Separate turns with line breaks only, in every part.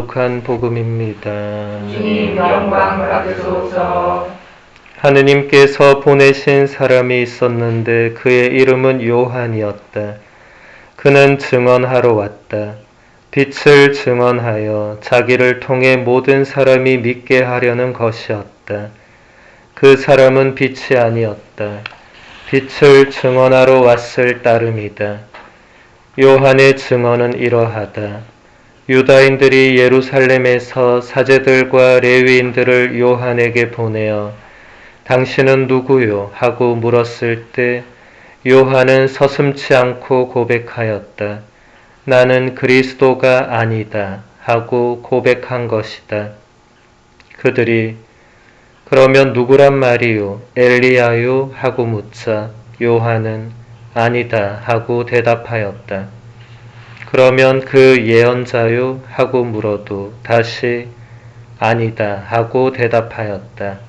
거룩한 복음입니다.
주님 영광 받으소서.
하느님께서 보내신 사람이 있었는데 그의 이름은 요한이었다. 그는 증언하러 왔다. 빛을 증언하여 자기를 통해 모든 사람이 믿게 하려는 것이었다. 그 사람은 빛이 아니었다. 빛을 증언하러 왔을 따름이다. 요한의 증언은 이러하다. 유다인들이 예루살렘에서 사제들과 레위인들을 요한에게 보내어 당신은 누구요? 하고 물었을 때 요한은 서슴지 않고 고백하였다. 나는 그리스도가 아니다 하고 고백한 것이다. 그들이 그러면 누구란 말이요? 엘리야요? 하고 묻자 요한은 아니다 하고 대답하였다. 그러면 그 예언자요? 하고 물어도 다시 아니다 하고 대답하였다.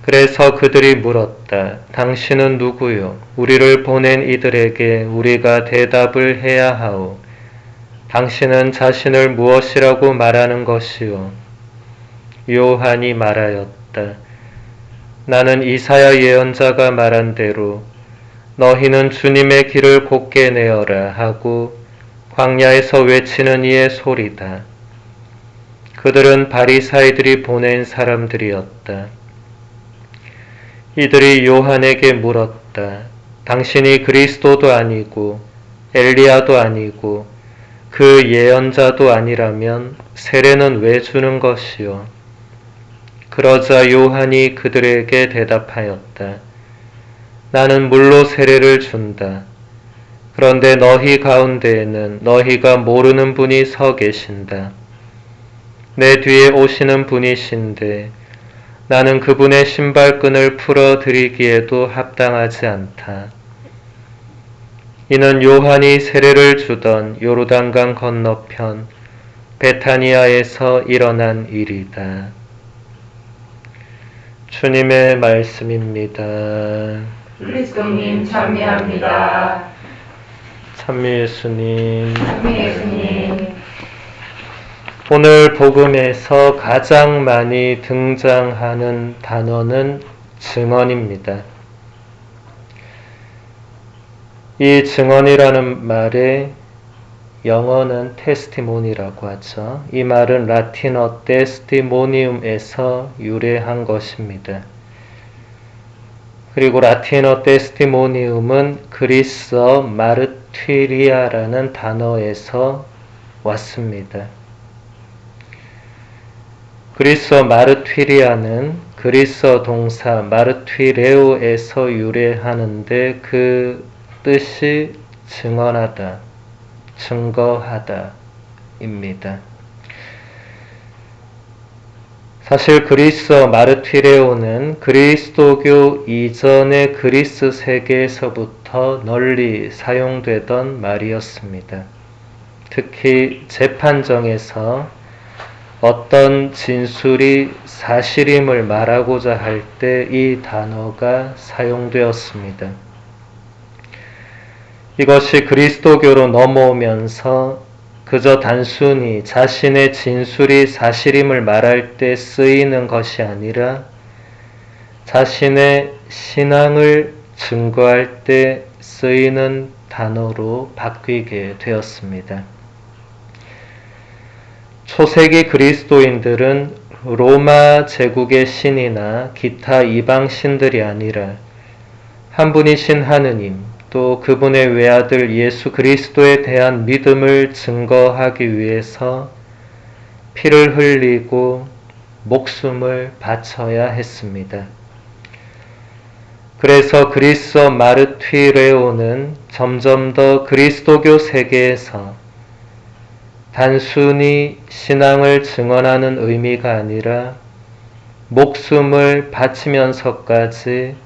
그래서 그들이 물었다. 당신은 누구요? 우리를 보낸 이들에게 우리가 대답을 해야 하오. 당신은 자신을 무엇이라고 말하는 것이요? 요한이 말하였다. 나는 이사야 예언자가 말한 대로 너희는 주님의 길을 곧게 내어라 하고 광야에서 외치는 이의 소리다. 그들은 바리사이들이 보낸 사람들이었다. 이들이 요한에게 물었다. 당신이 그리스도도 아니고 엘리야도 아니고 그 예언자도 아니라면 세례는 왜 주는 것이요? 그러자 요한이 그들에게 대답하였다. 나는 물로 세례를 준다. 그런데 너희 가운데에는 너희가 모르는 분이 서 계신다. 내 뒤에 오시는 분이신데 나는 그분의 신발끈을 풀어 드리기에도 합당하지 않다. 이는 요한이 세례를 주던 요르단강 건너편 베타니아에서 일어난 일이다. 주님의 말씀입니다.
그리스도님 찬미합니다.
찬미 예수님.
찬미 예수님.
오늘 복음에서 가장 많이 등장하는 단어는 증언입니다. 이 증언이라는 말의 영어는 테스티모니라고 하죠. 이 말은 라틴어 테스티모니움에서 유래한 것입니다. 그리고 라틴어 테스티모니움은 그리스어 마르튀리아라는 단어에서 왔습니다. 그리스어 마르튀리아는 그리스어 동사 마르튀레오에서 유래하는데 그 뜻이 증언하다, 증거하다 입니다. 사실 그리스어 마르튀레오는 그리스도교 이전의 그리스 세계에서부터 널리 사용되던 말이었습니다. 특히 재판정에서 어떤 진술이 사실임을 말하고자 할 때 이 단어가 사용되었습니다. 이것이 그리스도교로 넘어오면서 그저 단순히 자신의 진술이 사실임을 말할 때 쓰이는 것이 아니라 자신의 신앙을 증거할 때 쓰이는 단어로 바뀌게 되었습니다. 초세기 그리스도인들은 로마 제국의 신이나 기타 이방 신들이 아니라 한 분이신 하느님, 또 그분의 외아들 예수 그리스도에 대한 믿음을 증거하기 위해서 피를 흘리고 목숨을 바쳐야 했습니다. 그래서 그리스어 마르튀레오는 점점 더 그리스도교 세계에서 단순히 신앙을 증언하는 의미가 아니라 목숨을 바치면서까지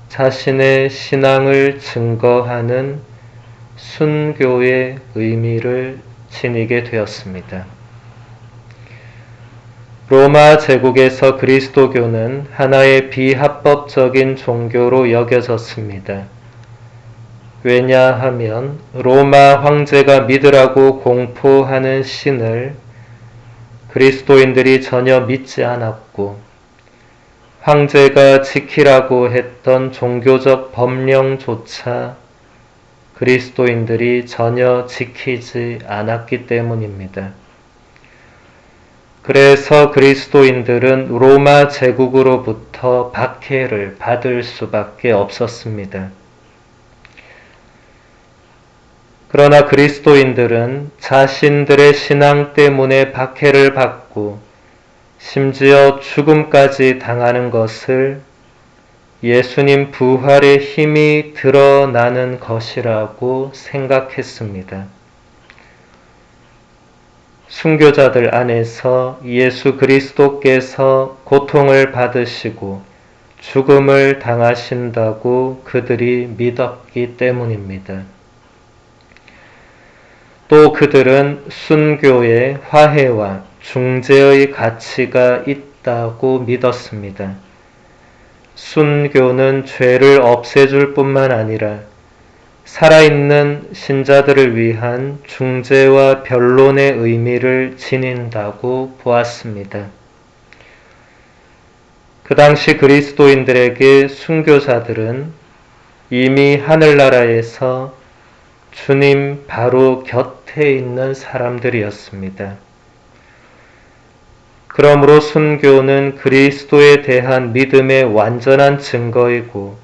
자신의 신앙을 증거하는 순교의 의미를 지니게 되었습니다. 로마 제국에서 그리스도교는 하나의 비합법적인 종교로 여겨졌습니다. 왜냐하면 로마 황제가 믿으라고 공포하는 신을 그리스도인들이 전혀 믿지 않았고 황제가 지키라고 했던 종교적 법령조차 그리스도인들이 전혀 지키지 않았기 때문입니다. 그래서 그리스도인들은 로마 제국으로부터 박해를 받을 수밖에 없었습니다. 그러나 그리스도인들은 자신들의 신앙 때문에 박해를 받고 심지어 죽음까지 당하는 것을 예수님 부활의 힘이 드러나는 것이라고 생각했습니다. 순교자들 안에서 예수 그리스도께서 고통을 받으시고 죽음을 당하신다고 그들이 믿었기 때문입니다. 또 그들은 순교의 화해와 중재의 가치가 있다고 믿었습니다. 순교는 죄를 없애줄 뿐만 아니라 살아있는 신자들을 위한 중재와 변론의 의미를 지닌다고 보았습니다. 그 당시 그리스도인들에게 순교자들은 이미 하늘나라에서 주님 바로 곁에 있는 사람들이었습니다. 그러므로 순교는 그리스도에 대한 믿음의 완전한 증거이고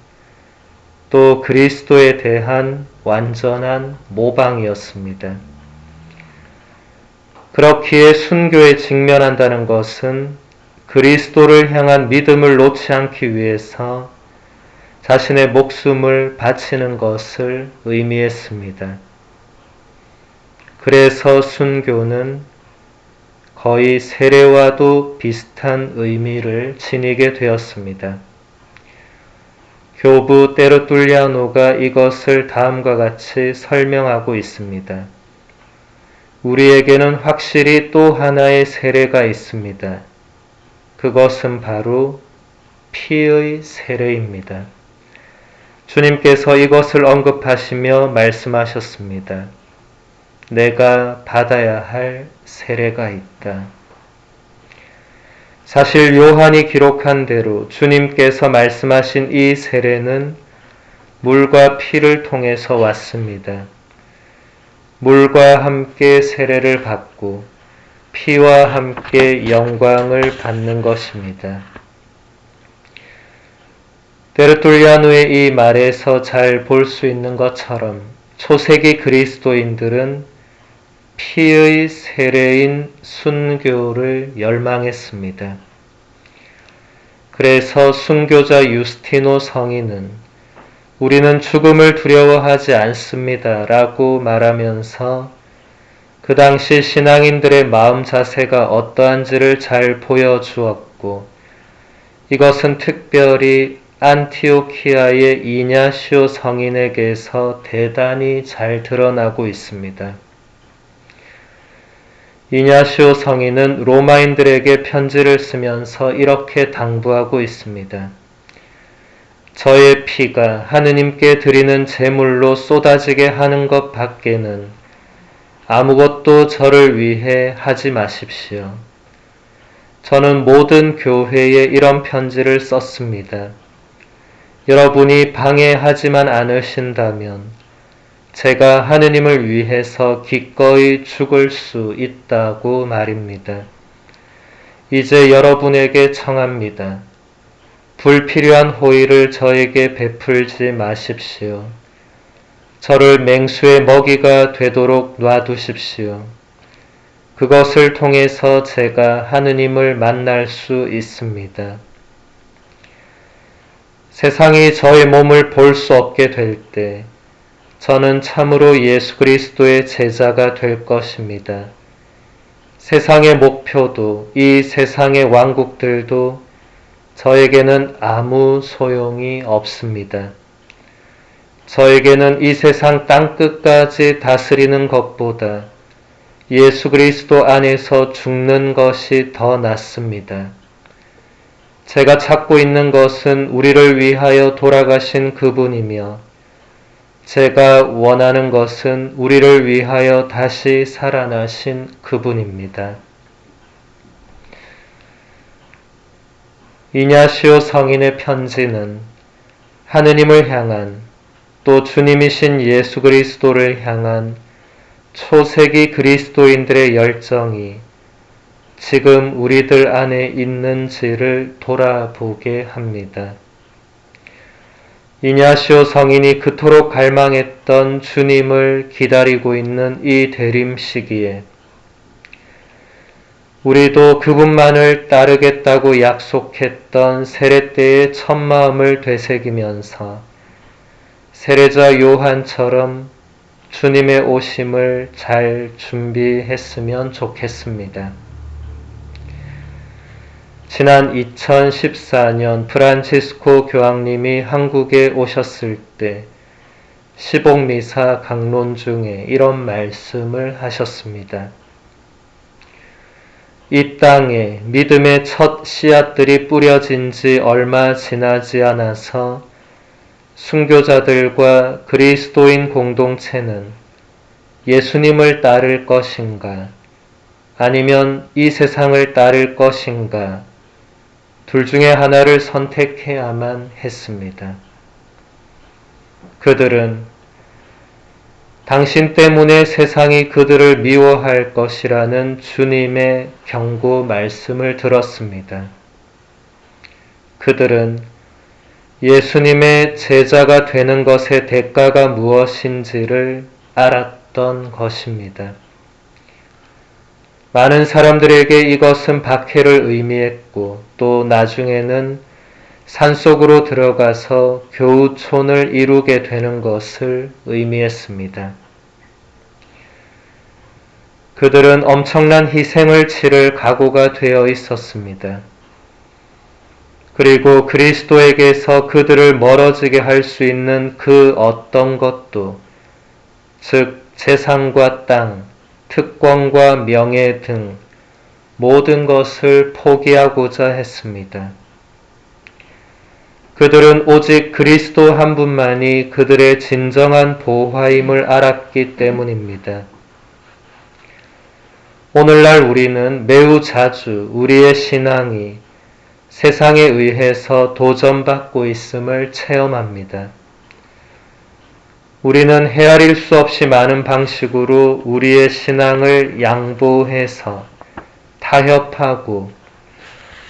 또 그리스도에 대한 완전한 모방이었습니다. 그렇기에 순교에 직면한다는 것은 그리스도를 향한 믿음을 놓지 않기 위해서 자신의 목숨을 바치는 것을 의미했습니다. 그래서 순교는 거의 세례와도 비슷한 의미를 지니게 되었습니다. 교부 테르툴리아노가 이것을 다음과 같이 설명하고 있습니다. 우리에게는 확실히 또 하나의 세례가 있습니다. 그것은 바로 피의 세례입니다. 주님께서 이것을 언급하시며 말씀하셨습니다. 내가 받아야 할 세례가 있다. 사실 요한이 기록한 대로 주님께서 말씀하신 이 세례는 물과 피를 통해서 왔습니다. 물과 함께 세례를 받고 피와 함께 영광을 받는 것입니다. 테르툴리아노의 이 말에서 잘 볼 수 있는 것처럼 초세기 그리스도인들은 피의 세례인 순교를 열망했습니다. 그래서 순교자 유스티노 성인은 우리는 죽음을 두려워하지 않습니다 라고 말하면서 그 당시 신앙인들의 마음 자세가 어떠한지를 잘 보여주었고 이것은 특별히 안티오키아의 이냐시오 성인에게서 대단히 잘 드러나고 있습니다. 이냐시오 성인은 로마인들에게 편지를 쓰면서 이렇게 당부하고 있습니다. 저의 피가 하느님께 드리는 제물로 쏟아지게 하는 것 밖에는 아무것도 저를 위해 하지 마십시오. 저는 모든 교회에 이런 편지를 썼습니다. 여러분이 방해하지만 않으신다면 제가 하느님을 위해서 기꺼이 죽을 수 있다고 말입니다. 이제 여러분에게 청합니다. 불필요한 호의를 저에게 베풀지 마십시오. 저를 맹수의 먹이가 되도록 놔두십시오. 그것을 통해서 제가 하느님을 만날 수 있습니다. 세상이 저의 몸을 볼 수 없게 될 때 저는 참으로 예수 그리스도의 제자가 될 것입니다. 세상의 목표도 이 세상의 왕국들도 저에게는 아무 소용이 없습니다. 저에게는 이 세상 땅끝까지 다스리는 것보다 예수 그리스도 안에서 죽는 것이 더 낫습니다. 제가 찾고 있는 것은 우리를 위하여 돌아가신 그분이며 제가 원하는 것은 우리를 위하여 다시 살아나신 그분입니다. 이냐시오 성인의 편지는 하느님을 향한 또 주님이신 예수 그리스도를 향한 초세기 그리스도인들의 열정이 지금 우리들 안에 있는지를 돌아보게 합니다. 이냐시오 성인이 그토록 갈망했던 주님을 기다리고 있는 이 대림 시기에 우리도 그분만을 따르겠다고 약속했던 세례 때의 첫마음을 되새기면서 세례자 요한처럼 주님의 오심을 잘 준비했으면 좋겠습니다. 지난 2014년 프란치스코 교황님이 한국에 오셨을 때 시복미사 강론 중에 이런 말씀을 하셨습니다. 이 땅에 믿음의 첫 씨앗들이 뿌려진 지 얼마 지나지 않아서 순교자들과 그리스도인 공동체는 예수님을 따를 것인가 아니면 이 세상을 따를 것인가 둘 중에 하나를 선택해야만 했습니다. 그들은 당신 때문에 세상이 그들을 미워할 것이라는 주님의 경고 말씀을 들었습니다. 그들은 예수님의 제자가 되는 것의 대가가 무엇인지를 알았던 것입니다. 많은 사람들에게 이것은 박해를 의미했고 또 나중에는 산속으로 들어가서 교우촌을 이루게 되는 것을 의미했습니다. 그들은 엄청난 희생을 치를 각오가 되어 있었습니다. 그리고 그리스도에게서 그들을 멀어지게 할 수 있는 그 어떤 것도, 즉 재산과 땅, 특권과 명예 등 모든 것을 포기하고자 했습니다. 그들은 오직 그리스도 한 분만이 그들의 진정한 보화임을 알았기 때문입니다. 오늘날 우리는 매우 자주 우리의 신앙이 세상에 의해서 도전받고 있음을 체험합니다. 우리는 헤아릴 수 없이 많은 방식으로 우리의 신앙을 양보해서 타협하고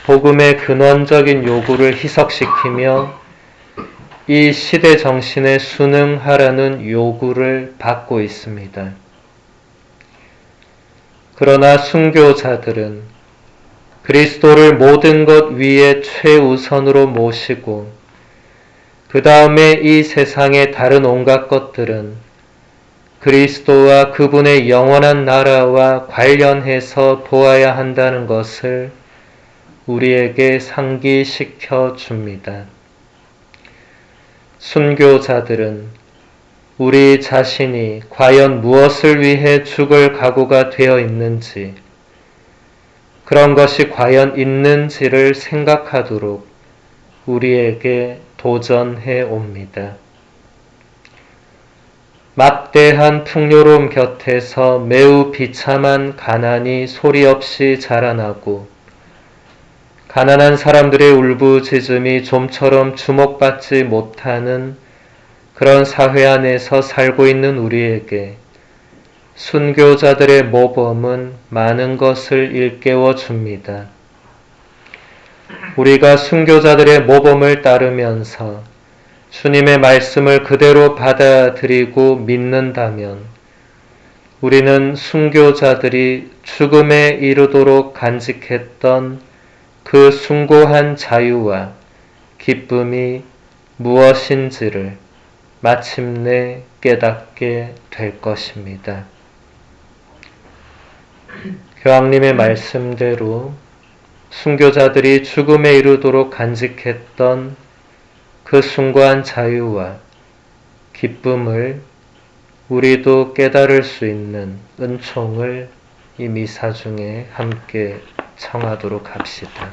복음의 근원적인 요구를 희석시키며 이 시대 정신에 순응하라는 요구를 받고 있습니다. 그러나 순교자들은 그리스도를 모든 것 위에 최우선으로 모시고 그 다음에 이 세상의 다른 온갖 것들은 그리스도와 그분의 영원한 나라와 관련해서 보아야 한다는 것을 우리에게 상기시켜 줍니다. 순교자들은 우리 자신이 과연 무엇을 위해 죽을 각오가 되어 있는지, 그런 것이 과연 있는지를 생각하도록 우리에게 도전해 옵니다. 막대한 풍요로움 곁에서 매우 비참한 가난이 소리 없이 자라나고 가난한 사람들의 울부짖음이 좀처럼 주목받지 못하는 그런 사회 안에서 살고 있는 우리에게 순교자들의 모범은 많은 것을 일깨워 줍니다. 우리가 순교자들의 모범을 따르면서 주님의 말씀을 그대로 받아들이고 믿는다면 우리는 순교자들이 죽음에 이르도록 간직했던 그 숭고한 자유와 기쁨이 무엇인지를 마침내 깨닫게 될 것입니다. 교황님의 말씀대로 순교자들이 죽음에 이르도록 간직했던 그 숭고한 자유와 기쁨을 우리도 깨달을 수 있는 은총을 이 미사 중에 함께 청하도록 합시다.